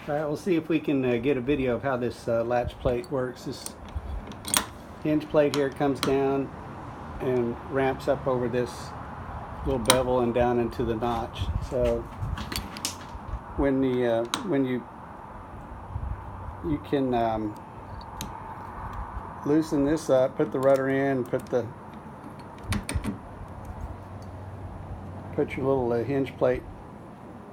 Alright, we'll see if we can get a video of how this latch plate works. This hinge plate here comes down and ramps up over this little bevel and down into the notch. So when you can loosen this up, put the rudder in, put your little hinge plate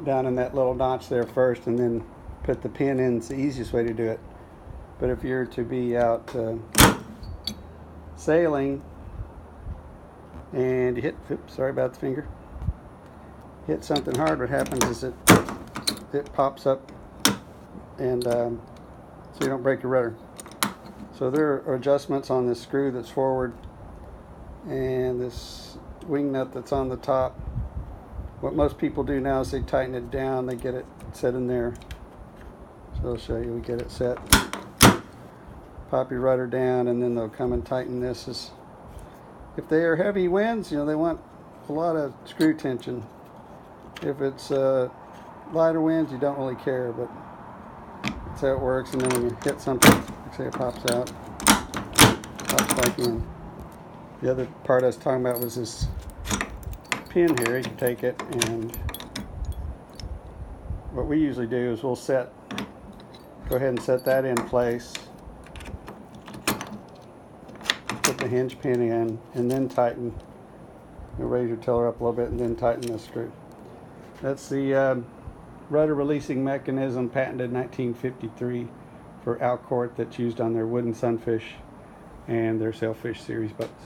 down in that little notch there first, and then put the pin in. It's the easiest way to do it. But if you're to be out sailing and you hit, oops, sorry about the finger, hit something hard, what happens is it pops up, and so you don't break your rudder. So there are adjustments on this screw that's forward and this wing nut that's on the top. What most people do now is they tighten it down, they get it set in there. So I'll show you. We get it set, pop your rudder down, and then they'll come and tighten this. If they are heavy winds, they want a lot of screw tension. If it's lighter winds, you don't really care, but that's how it works. And then when you hit something, like say it pops out, pops back in. The other part I was talking about was this pin here. You can take it, and what we usually do is we'll go ahead and set that in place, put the hinge pin in, and then tighten. You'll raise your tiller up a little bit and then tighten the screw. That's the rudder releasing mechanism, patented 1953 for Alcort, that's used on their wooden Sunfish and their Sailfish series boats.